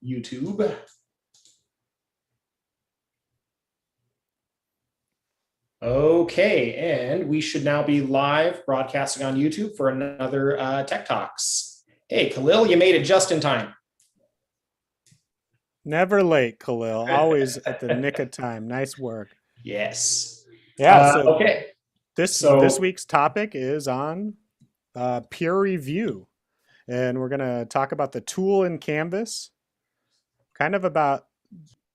YouTube. Okay, and we should now be live broadcasting on YouTube for another Tech Talks. Hey, Khalil, you made it just in time. Never late, Khalil. Always at the nick of time. Nice work. Yes. Yeah, so Okay, this so week's topic is on peer review. And we're going to talk about the tool in Canvas, kind of about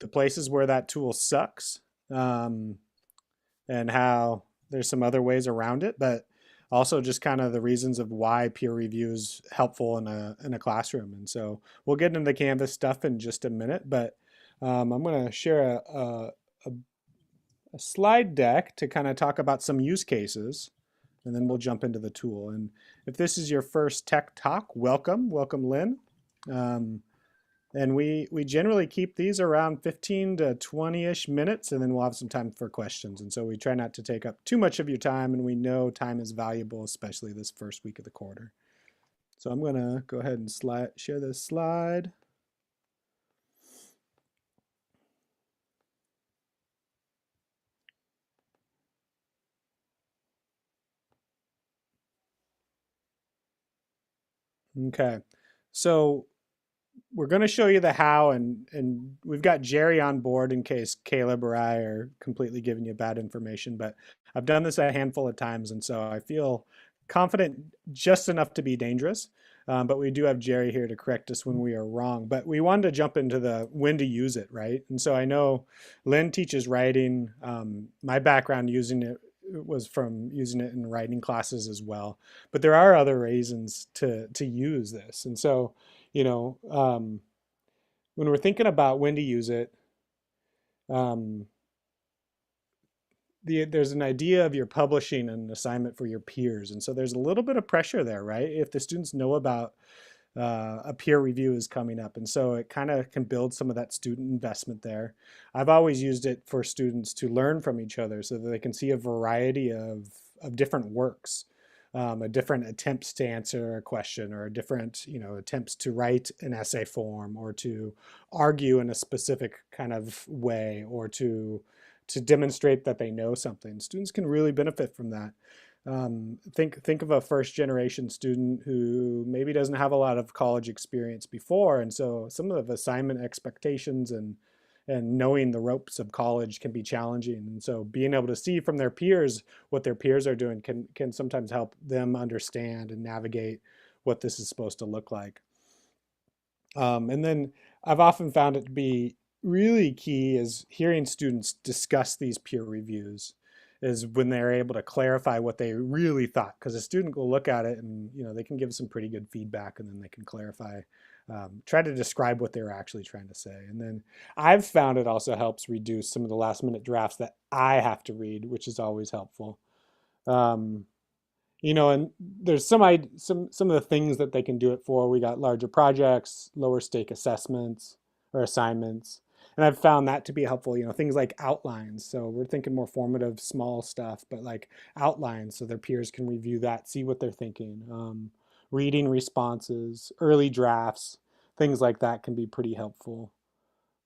the places where that tool sucks, um, and how there's some other ways around it, but also just kind of the reasons of why peer review is helpful in a classroom. And so we'll get into the Canvas stuff in just a minute, but I'm going to share a slide deck to kind of talk about some use cases, and then we'll jump into the tool. And if this is your first Tech Talk, welcome, Lynn. Um, and we generally keep these around 15 to 20-ish minutes, and then we'll have some time for questions. And so we try not to take up too much of your time, and we know time is valuable, especially this first week of the quarter. So I'm gonna go ahead and share this slide. Okay, so we're going to show you the how, and we've got Jerry on board in case Caleb or I are completely giving you bad information, but I've done this a handful of times, and so I feel confident just enough to be dangerous. But we do have Jerry here to correct us when we are wrong. But we wanted to jump into the when to use it, right? And so I know Lynn teaches writing. My background using it was from using it in writing classes as well. But there are other reasons to use this. And so, when we're thinking about when to use it, um, there's an idea of you're publishing an assignment for your peers. And so there's a little bit of pressure there, right? If the students know about a peer review is coming up. And so it kind of can build some of that student investment there. I've always used it for students to learn from each other so that they can see a variety of different works, a different attempts to answer a question, or a different, attempts to write an essay form, or to argue in a specific kind of way, or to demonstrate that they know something. Students can really benefit from that. Think of a first generation student who maybe doesn't have a lot of college experience before, and so some of the assignment expectations and knowing the ropes of college can be challenging. And so being able to see from their peers what their peers are doing can sometimes help them understand and navigate what this is supposed to look like. And then I've often found it to be really key is hearing students discuss these peer reviews is when they're able to clarify what they really thought, because a student will look at it and they can give some pretty good feedback, and then they can clarify, try to describe what they're actually trying to say. And then I've found it also helps reduce some of the last minute drafts that I have to read, which is always helpful. um, and there's some of the things that they can do it for. We got larger projects, lower stake assessments or assignments, and I've found that to be helpful. Things like outlines. So we're thinking more formative, small stuff, but like outlines, so their peers can review that, see what they're thinking. Reading responses, early drafts, things like that can be pretty helpful.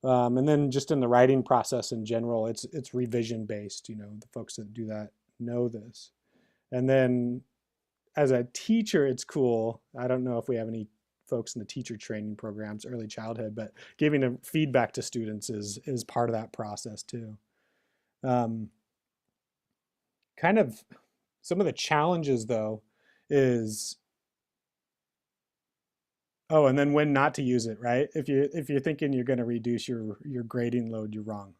And then just in the writing process in general, it's revision based. The folks that do that know this. And then as a teacher, it's cool. I don't know if we have any folks in the teacher training programs, early childhood, but giving a feedback to students is part of that process too. Um, Kind of some of the challenges though is, oh, and then when not to use it, right? If you're thinking you're going to reduce your grading load, you're wrong.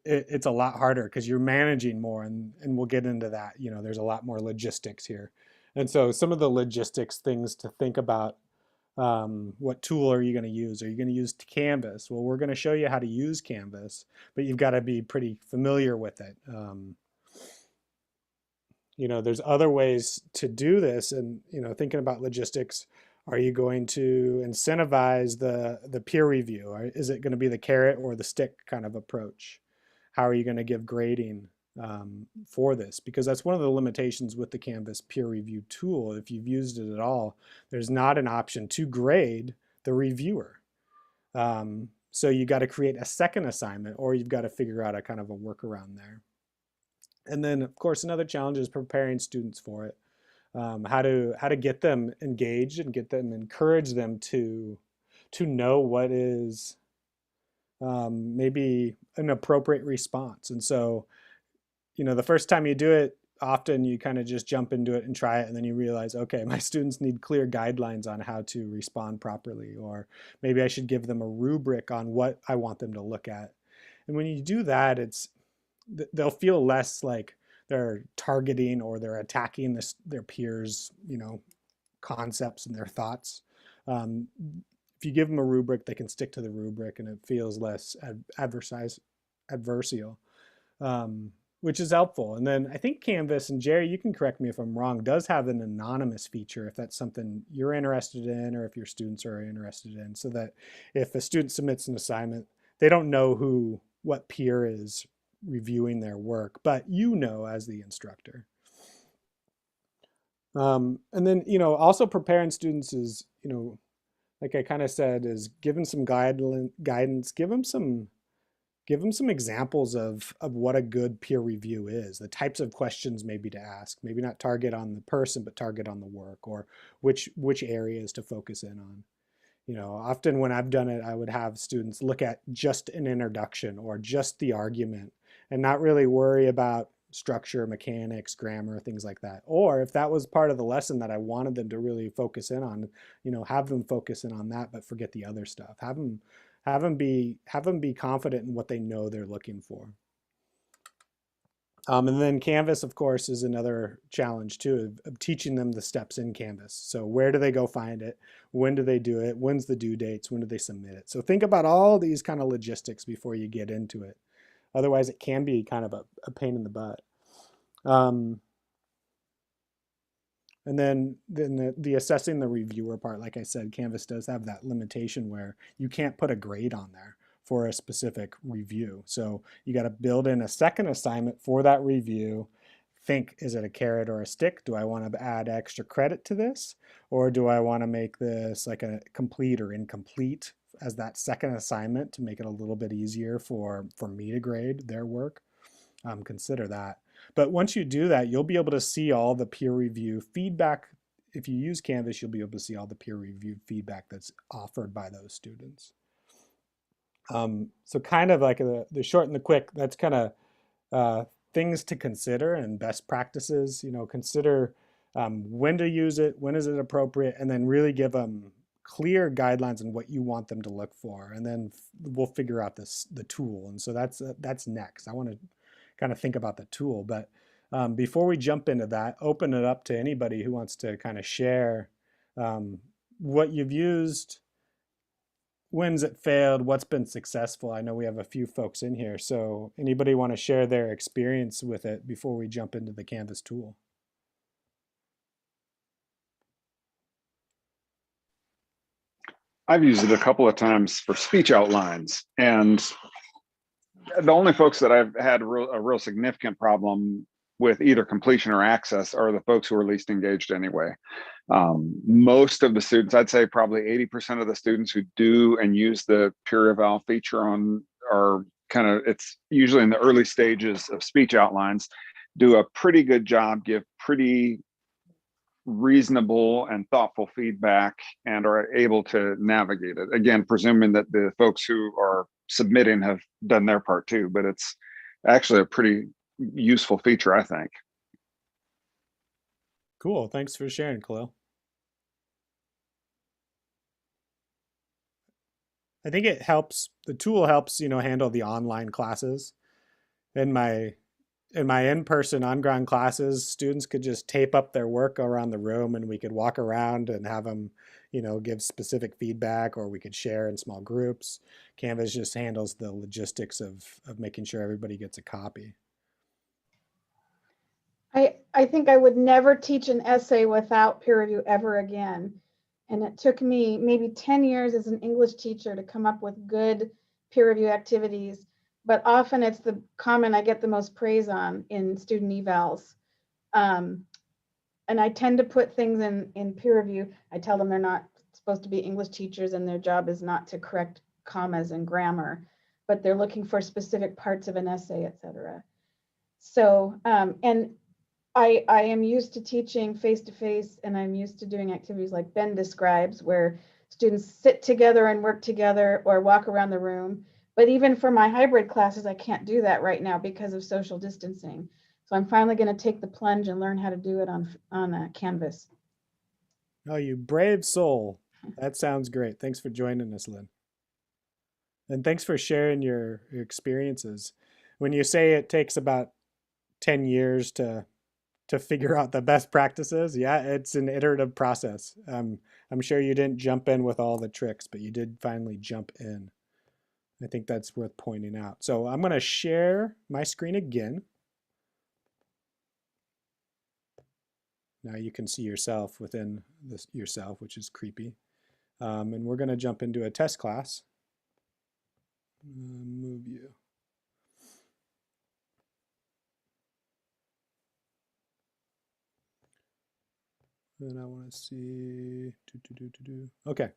It's a lot harder because you're managing more, and we'll get into that. There's a lot more logistics here. And so some of the logistics things to think about, what tool are you going to use? Are you going to use Canvas? Well, we're going to show you how to use Canvas, but you've got to be pretty familiar with it. There's other ways to do this, and thinking about logistics, are you going to incentivize the peer review, or is it going to be the carrot or the stick kind of approach? How are you going to give grading for this? Because that's one of the limitations with the Canvas peer review tool. If you've used it at all, there's not an option to grade the reviewer. So you got to create a second assignment, or you've got to figure out a kind of a workaround there. And then, of course, another challenge is preparing students for it. How to get them engaged and get them encourage them to know what is maybe an appropriate response. And so, the first time you do it, often you kind of just jump into it and try it, and then you realize, okay, my students need clear guidelines on how to respond properly, or maybe I should give them a rubric on what I want them to look at. And when you do that, they'll feel less like they're targeting or they're attacking their peers, concepts and their thoughts. Um, if you give them a rubric, they can stick to the rubric, and it feels less adversarial, um, which is helpful. And then I think Canvas, and Jerry, you can correct me if I'm wrong, does have an anonymous feature if that's something you're interested in, or if your students are interested in, so that if a student submits an assignment, they don't know what peer is reviewing their work, but as the instructor. And then, also preparing students is, like I kind of said, is give them some guidance, give them some examples of what a good peer review is, the types of questions maybe to ask, maybe not target on the person, but target on the work, or which areas to focus in on. Often when I've done it, I would have students look at just an introduction or just the argument and not really worry about structure, mechanics, grammar, things like that. Or if that was part of the lesson that I wanted them to really focus in on, have them focus in on that, but forget the other stuff. Have them be confident in what they know they're looking for. And then Canvas, of course, is another challenge too, of teaching them the steps in Canvas. So where do they go find it? When do they do it? When's the due dates? When do they submit it? So think about all these kind of logistics before you get into it. Otherwise, it can be kind of a pain in the butt. And then the assessing the reviewer part, like I said, Canvas does have that limitation where you can't put a grade on there for a specific review. So you got to build in a second assignment for that review. Think, is it a carrot or a stick? Do I want to add extra credit to this? Or do I want to make this like a complete or incomplete as that second assignment to make it a little bit easier for me to grade their work? Consider that. But once you do that, you'll be able to see all the peer review feedback. If you use Canvas, you'll be able to see all the peer review feedback that's offered by those students. So kind of like the short and the quick, that's kind of things to consider and best practices. Consider when to use it, when is it appropriate, and then really give them clear guidelines on what you want them to look for, and then we'll figure out the tool. And so that's next. I want to kind of think about the tool, but before we jump into that, open it up to anybody who wants to kind of share what you've used, when's it failed, what's been successful. I know we have a few folks in here, so anybody want to share their experience with it before we jump into the Canvas tool? I've used it a couple of times for speech outlines, and the only folks that I've had a real significant problem with either completion or access are the folks who are least engaged anyway. Most of the students, I'd say probably 80% of the students who do and use the peer eval feature are it's usually in the early stages of speech outlines, do a pretty good job, give pretty reasonable and thoughtful feedback, and are able to navigate it. Again, presuming that the folks who are submitting have done their part too, but it's actually a pretty useful feature, I think. Cool. Thanks for sharing, Khalil. I think the tool helps, handle the online classes. In my in-person on-ground classes, students could just tape up their work around the room, and we could walk around and have them, give specific feedback, or we could share in small groups. Canvas just handles the logistics of making sure everybody gets a copy. I think I would never teach an essay without peer review ever again. And it took me maybe 10 years as an English teacher to come up with good peer review activities. But often it's the comment I get the most praise on in student evals. And I tend to put things in peer review. I tell them they're not supposed to be English teachers and their job is not to correct commas and grammar, but they're looking for specific parts of an essay, etc. So, and I am used to teaching face-to-face, and I'm used to doing activities like Ben describes, where students sit together and work together or walk around the room. But even for my hybrid classes, I can't do that right now because of social distancing. So I'm finally going to take the plunge and learn how to do it on Canvas. Oh, you brave soul. That sounds great. Thanks for joining us, Lynn. And thanks for sharing your experiences. When you say it takes about 10 years to figure out the best practices, yeah, it's an iterative process. I'm sure you didn't jump in with all the tricks, but you did finally jump in. I think that's worth pointing out. So I'm going to share my screen again. Now you can see yourself within this yourself, which is creepy. And we're going to jump into a test class. Move you. And I want to see. Okay.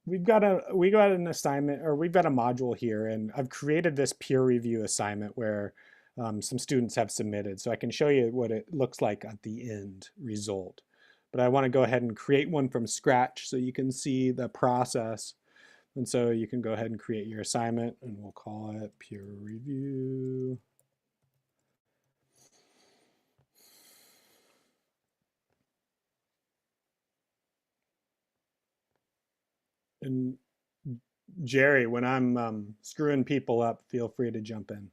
We've got an assignment, or we've got a module here, and I've created this peer review assignment where some students have submitted. So I can show you what it looks like at the end result. But I want to go ahead and create one from scratch so you can see the process. And so you can go ahead and create your assignment, and we'll call it peer review. And Jerry, when I'm screwing people up, feel free to jump in.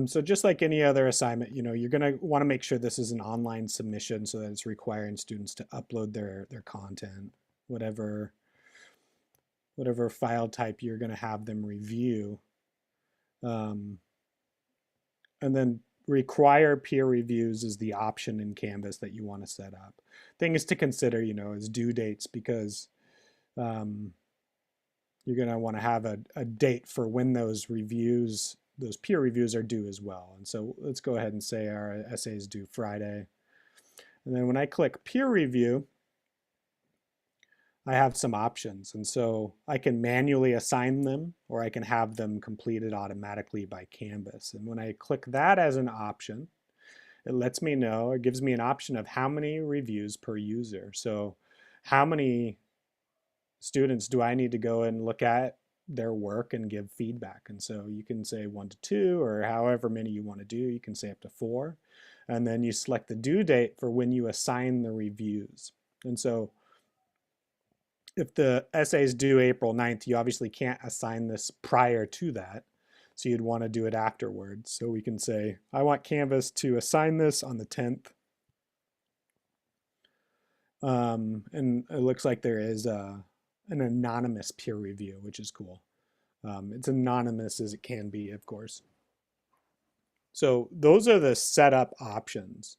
So just like any other assignment, you're going to want to make sure this is an online submission so that it's requiring students to upload their content, whatever file type you're going to have them review. And then require peer reviews is the option in Canvas that you want to set up. Things to consider, is due dates, because you're going to want to have a date for when those peer reviews are due as well. And so let's go ahead and say our essay is due Friday. And then when I click peer review, I have some options. And so I can manually assign them, or I can have them completed automatically by Canvas. And when I click that as an option, it lets me know, it gives me an option of how many reviews per user. So how many students do I need to go and look at their work and give feedback? And so you can say 1 to 2, or however many you want to do. You can say up to 4. And then you select the due date for when you assign the reviews. And so if the essay is due April 9th, you obviously can't assign this prior to that. So you'd want to do it afterwards. So we can say, I want Canvas to assign this on the 10th. And it looks like there is an anonymous peer review, which is cool. It's anonymous as it can be, of course. So those are the setup options.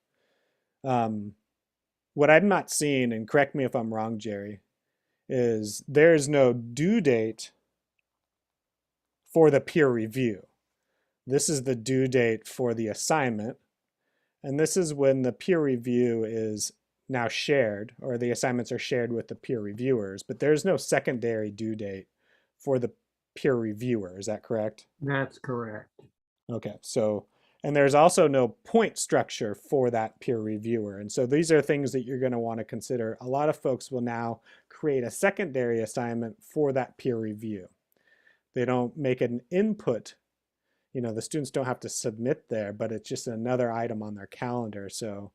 What I'm not seeing, and correct me if I'm wrong, Jerry, is there's no due date for the peer review. This is the due date for the assignment. And this is when the peer review is now shared, or the assignments are shared with the peer reviewers, but there's no secondary due date for the peer reviewer. Is that correct? That's correct. Okay, so, and there's also no point structure for that peer reviewer. And so these are things that you're going to want to consider. A lot of folks will now create a secondary assignment for that peer review. They don't make an input. The students don't have to submit there, but it's just another item on their calendar. So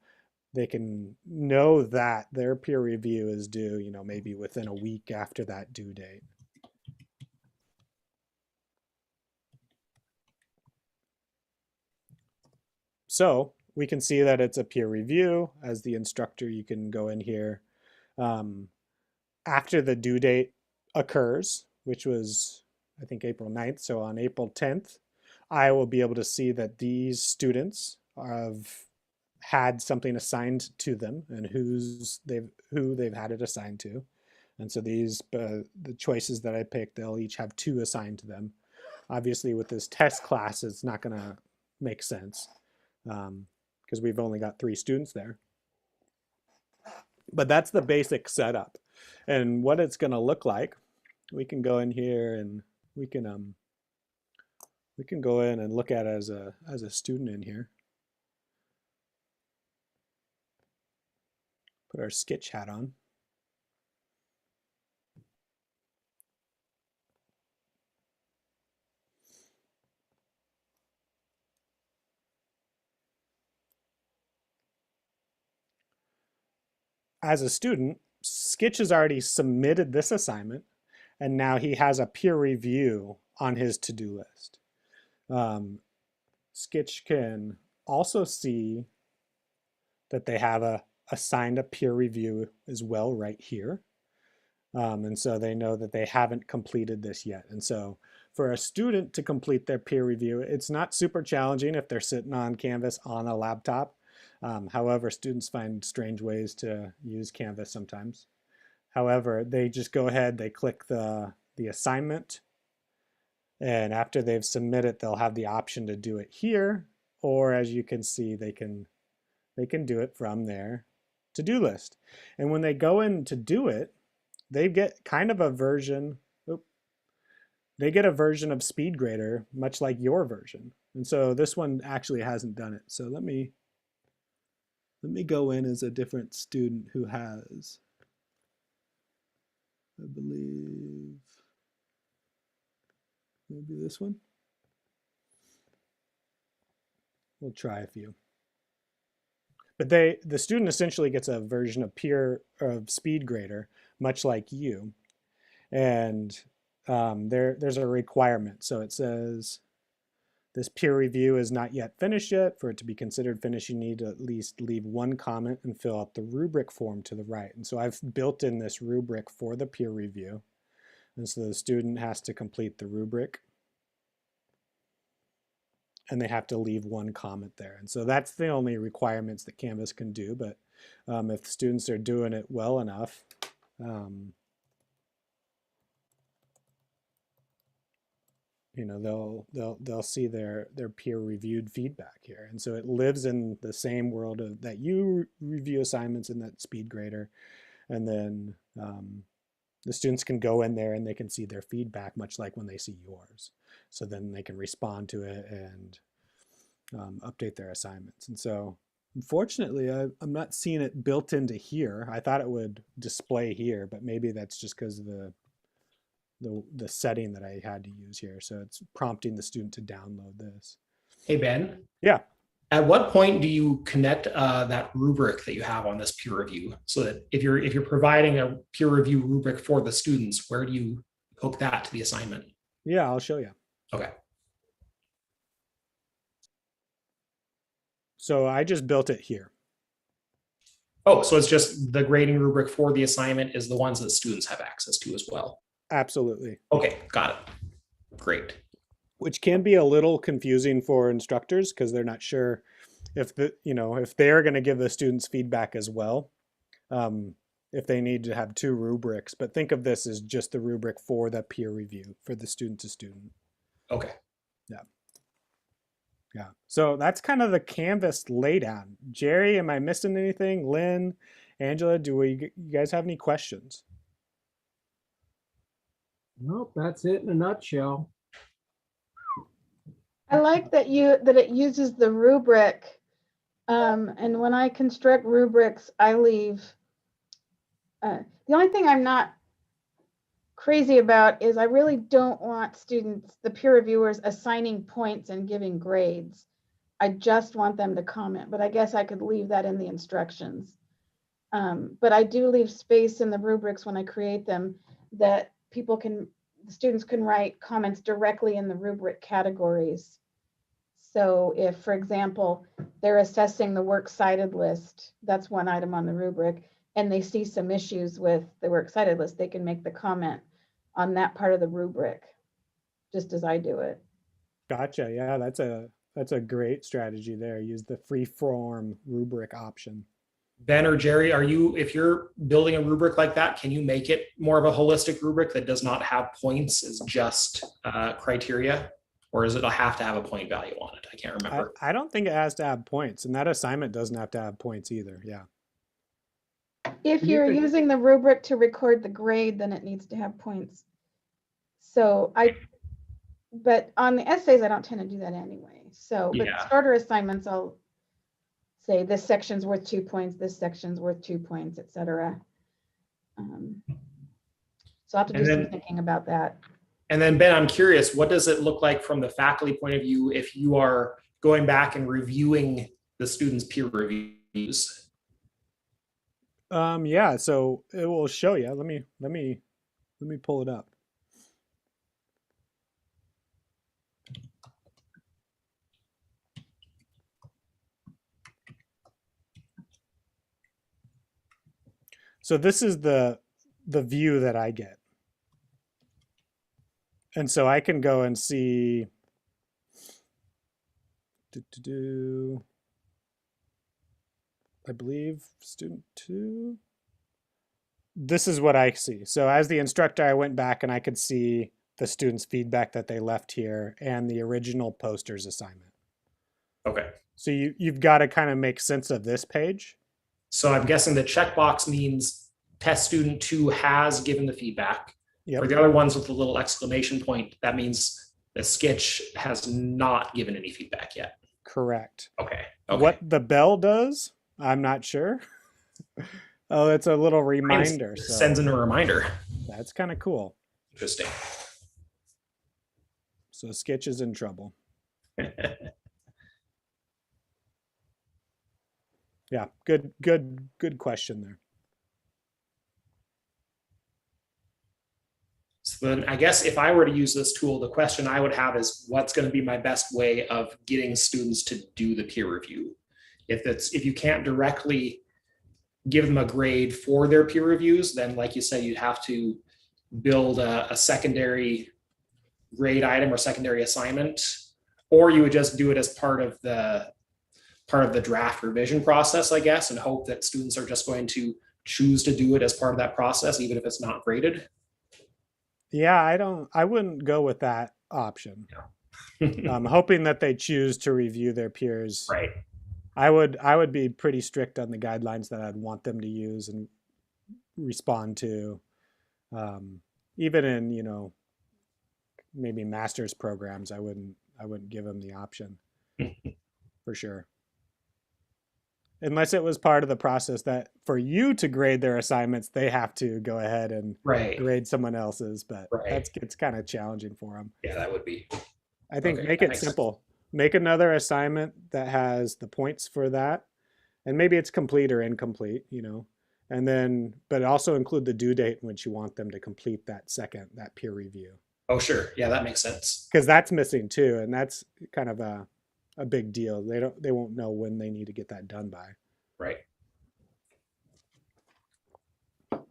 they can know that their peer review is due, maybe within a week after that due date. So we can see that it's a peer review. As the instructor, you can go in here. After the due date occurs, which was, I think, April 9th. So on April 10th, I will be able to see that these students have had something assigned to them and who they've had it assigned to. And so these, the choices that I picked, they'll each have 2 assigned to them. Obviously with this test class, it's not gonna make sense because we've only got 3 students there. But that's the basic setup. And what it's going to look like, we can go in here and we can go in and look at it as a student in here. Put our sketch hat on. As a student, Skitch has already submitted this assignment, and now he has a peer review on his to-do list. Skitch can also see that they have assigned a peer review as well right here. And so they know that they haven't completed this yet. And so for a student to complete their peer review, it's not super challenging if they're sitting on Canvas on a laptop. However, students find strange ways to use Canvas sometimes. However, they just go ahead, they click the assignment, and after they've submitted, they'll have the option to do it here, or as you can see, they can do it from their to-do list. And when they go in to do it, they get kind of a version, they get a version of SpeedGrader, much like your version. And so this one actually hasn't done it. So let me go in as a different student who has, I believe, maybe this one. We'll try a few. But the student essentially gets a version of SpeedGrader, much like you. And there's a requirement. So it says, this peer review is not yet finished yet. For it to be considered finished, you need to at least leave one comment and fill out the rubric form to the right. And so I've built in this rubric for the peer review. And so the student has to complete the rubric. And they have to leave one comment there. And so that's the only requirements that Canvas can do. But if the students are doing it well enough, you know, they'll see their peer-reviewed feedback here. And so it lives in the same world of that you review assignments in that SpeedGrader. And then the students can go in there and they can see their feedback, much like when they see yours. So then they can respond to it and update their assignments. And so unfortunately, I'm not seeing it built into here. I thought it would display here, but maybe that's just because of the setting that I had to use here. So it's prompting the student to download this. Hey, Ben. Yeah. At what point do you connect that rubric that you have on this peer review, so that if you're providing a peer review rubric for the students, where do you hook that to the assignment? Yeah, I'll show you. Okay. So I just built it here. Oh, so it's just the grading rubric for the assignment is the ones that students have access to as well. Absolutely. Okay, got it. Great. Which can be a little confusing for instructors because they're not sure if if they're going to give the students feedback as well, if they need to have two rubrics. But think of this as just the rubric for the peer review for the student to student. Okay. Yeah. Yeah. So that's kind of the Canvas laydown. Jerry, am I missing anything? Lynn, Angela, you guys have any questions? Nope, that's it in a nutshell. I like that it uses the rubric, and when I construct rubrics, I leave. The only thing I'm not crazy about is I really don't want students, the peer reviewers, assigning points and giving grades. I just want them to comment, but I guess I could leave that in the instructions. But I do leave space in the rubrics when I create them that the students can write comments directly in the rubric categories. So if, for example, they're assessing the works cited list, that's one item on the rubric, and they see some issues with the works cited list, they can make the comment on that part of the rubric, just as I do it. Gotcha. Yeah, that's a great strategy there. Use the free form rubric option. Ben or Jerry, if you're building a rubric like that, can you make it more of a holistic rubric that does not have points as just criteria? Or does it have to have a point value on it? I can't remember. I don't think it has to have points, and that assignment doesn't have to have points either. Yeah. If You you're could- using the rubric to record the grade, then it needs to have points. So but on the essays, I don't tend to do that anyway. So, but Yeah. starter assignments, I'll say this section's worth 2 points, this section's worth 2 points, etc. So I'll have to do And some then- thinking about that. And then Ben, I'm curious, what does it look like from the faculty point of view if you are going back and reviewing the students' peer reviews? Yeah, so it will show you. Let me pull it up. So this is the view that I get. And so I can go and see I believe student 2. This is what I see. So as the instructor, I went back and I could see the students' feedback that they left here and the original poster's assignment. Okay. So you've got to kind of make sense of this page. So I'm guessing the checkbox means test student 2 has given the feedback. Yep. For the other ones with the little exclamation point, that means the sketch has not given any feedback yet. Correct. Okay. What the bell does, I'm not sure. Oh, it's a little reminder. It So sends in a reminder. that's kind of cool. Interesting. So Sketch is in trouble. Yeah, good question there. So then I guess if I were to use this tool, the question I would have is what's going to be my best way of getting students to do the peer review? If you can't directly give them a grade for their peer reviews, then like you said, you'd have to build a secondary grade item or secondary assignment, or you would just do it as part of the draft revision process, I guess, and hope that students are just going to choose to do it as part of that process, even if it's not graded. Yeah, I wouldn't go with that option. I'm hoping that they choose to review their peers. Right. I would be pretty strict on the guidelines that I'd want them to use and respond to. Even in, maybe master's programs, I wouldn't give them the option for sure. Unless it was part of the process that for you to grade their assignments, they have to go ahead and grade someone else's, but it's kind of challenging for them. Yeah, that would be. I think make it simple. Make another assignment that has the points for that, and maybe it's complete or incomplete, and then, but also include the due date in which you want them to complete that peer review. Oh, sure. Yeah, that makes sense. Because that's missing too, and that's kind of a big deal. They won't know when they need to get that done by. Right.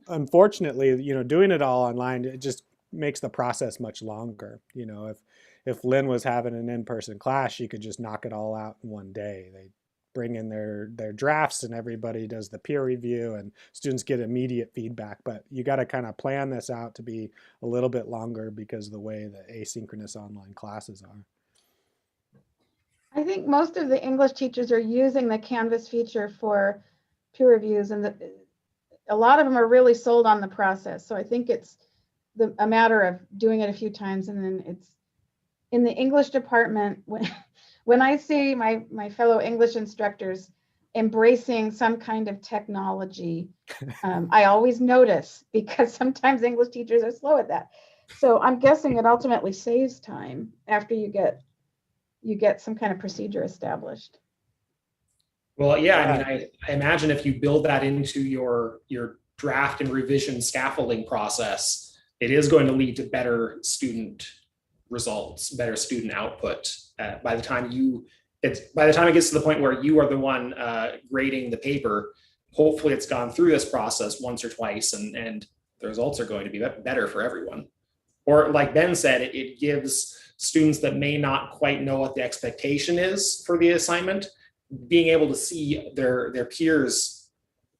Unfortunately, doing it all online, it just makes the process much longer. If Lynn was having an in-person class, she could just knock it all out in one day. They bring in their drafts and everybody does the peer review and students get immediate feedback. But you got to kind of plan this out to be a little bit longer because of the way the asynchronous online classes are. I think most of the English teachers are using the Canvas feature for peer reviews, and a lot of them are really sold on the process. So I think it's a matter of doing it a few times, and then it's in the English department. When I see my fellow English instructors embracing some kind of technology, I always notice, because sometimes English teachers are slow at that. So I'm guessing it ultimately saves time after you get some kind of procedure established. Well, yeah, I mean, I imagine if you build that into your draft and revision scaffolding process, it is going to lead to better student results, better student output. By the time it gets to the point where you are the one grading the paper, hopefully it's gone through this process once or twice, and the results are going to be better for everyone. Or like Ben said, it gives students that may not quite know what the expectation is for the assignment, being able to see their peers'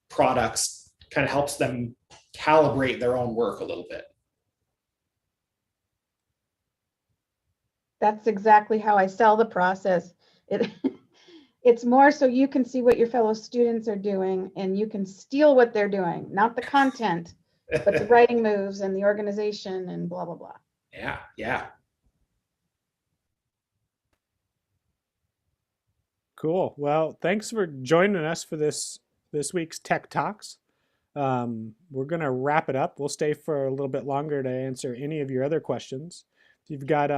products kind of helps them calibrate their own work a little bit. That's exactly how I sell the process. It's more so you can see what your fellow students are doing and you can steal what they're doing, not the content, but the writing moves and the organization and blah, blah, blah. Yeah, yeah. Cool. Well, thanks for joining us for this week's Tech Talks. We're going to wrap it up. We'll stay for a little bit longer to answer any of your other questions. If you've got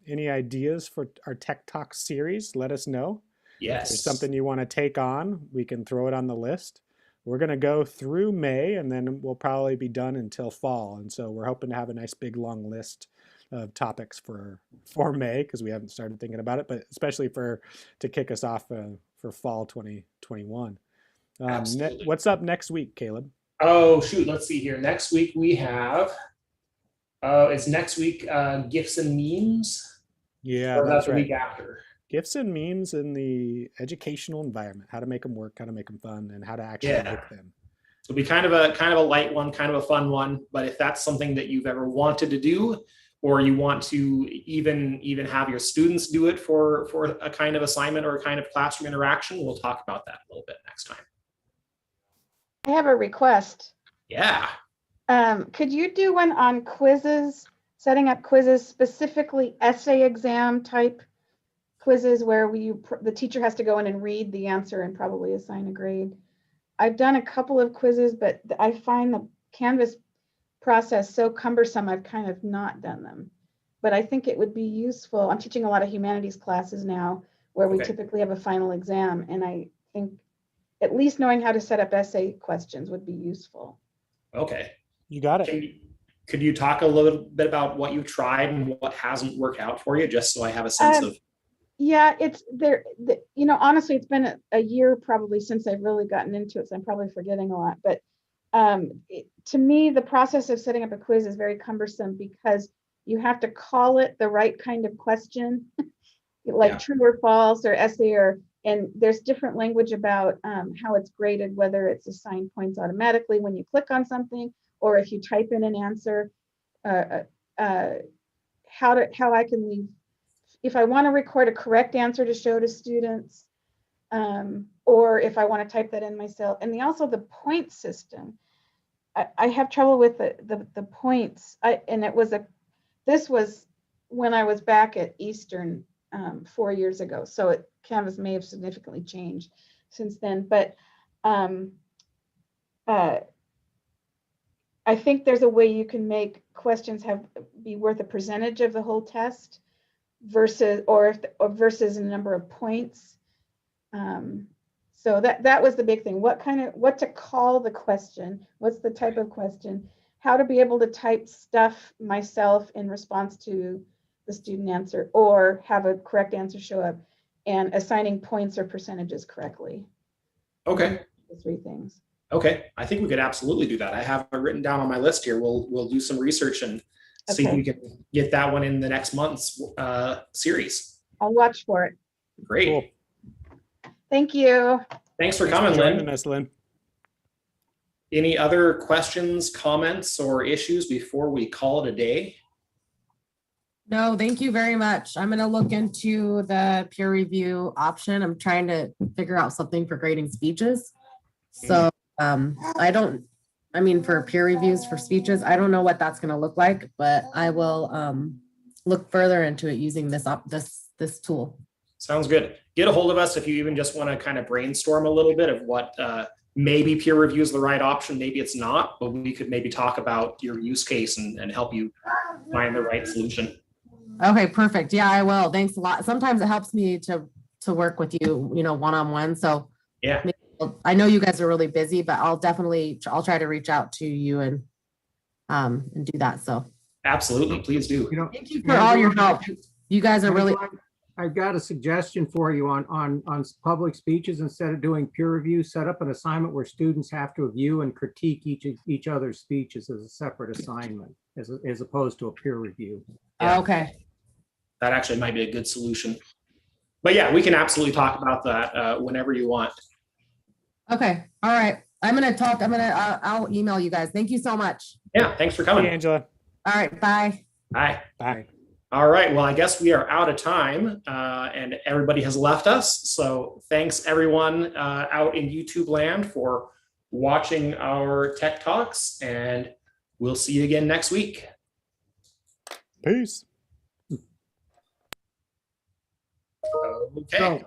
any ideas for our Tech Talk series, let us know. Yes. If there's something you want to take on, we can throw it on the list. We're going to go through May, and then we'll probably be done until fall. And so we're hoping to have a nice big long list of topics for May, because we haven't started thinking about it, but especially to kick us off for fall 2021. Absolutely. What's up next week, Caleb? Oh, shoot. Let's see here. Next week we have, it's next week, gifts and memes. Yeah, or that's the right. week after. Gifts and memes in the educational environment, how to make them work, how to make them fun, and how to actually make them. It'll be kind of a light one, kind of a fun one. But if that's something that you've ever wanted to do, or you want to even have your students do it for a kind of assignment or a kind of classroom interaction, we'll talk about that a little bit next time. I have a request. Yeah. Could you do one on quizzes, setting up quizzes, specifically essay exam type quizzes where the teacher has to go in and read the answer and probably assign a grade? I've done a couple of quizzes, but I find the Canvas process so cumbersome, I've kind of not done them. But I think it would be useful. I'm teaching a lot of humanities classes now where we typically have a final exam, and I think at least knowing how to set up essay questions would be useful. Okay. You got it. Could you talk a little bit about what you've tried and what hasn't worked out for you, just so I have a sense of? Yeah, it's there. Honestly, it's been a year probably since I've really gotten into it, so I'm probably forgetting a lot. But to me, the process of setting up a quiz is very cumbersome because you have to call it the right kind of question, like true or false or essay, and there's different language about how it's graded, whether it's assigned points automatically when you click on something, or if you type in an answer, how I can leave. If I want to record a correct answer to show to students, or if I want to type that in myself. And also the point system. I have trouble with the points. This was when I was back at Eastern 4 years ago. So Canvas may have significantly changed since then. But I think there's a way you can make questions be worth a percentage of the whole test versus a number of points. So that was the big thing. What to call the question? What's the type of question? How to be able to type stuff myself in response to the student answer, or have a correct answer show up, and assigning points or percentages correctly. Okay. The three things. Okay, I think we could absolutely do that. I have it written down on my list here. We'll do some research and see if we can get that one in the next month's series. I'll watch for it. Great. Cool. Thank you. Thanks for coming, Lynn. Joining us, Lynn. Any other questions, comments, or issues before we call it a day? No, thank you very much. I'm going to look into the peer review option. I'm trying to figure out something for grading speeches. So for peer reviews for speeches, I don't know what that's going to look like, but I will look further into it using this tool. Sounds good. Get a hold of us if you even just want to kind of brainstorm a little bit of what maybe peer review is the right option, maybe it's not, but we could maybe talk about your use case and help you find the right solution. Okay, perfect. Yeah, I will. Thanks a lot. Sometimes it helps me to work with you, one-on-one. So yeah, I know you guys are really busy, but I'll try to reach out to you and do that. So absolutely, please do. Thank you for all your help. You guys are really. I've got a suggestion for you on public speeches. Instead of doing peer review, set up an assignment where students have to view and critique each other's speeches as a separate assignment, as opposed to a peer review. Yeah. Okay. That actually might be a good solution. But yeah, we can absolutely talk about that whenever you want. Okay. All right. I'll email you guys. Thank you so much. Yeah. Thanks for coming. Hey, Angela. All right. Bye. Bye. Bye. All right. Well, I guess we are out of time and everybody has left us. So thanks everyone out in YouTube land for watching our Tech Talks, and we'll see you again next week. Peace. Okay. So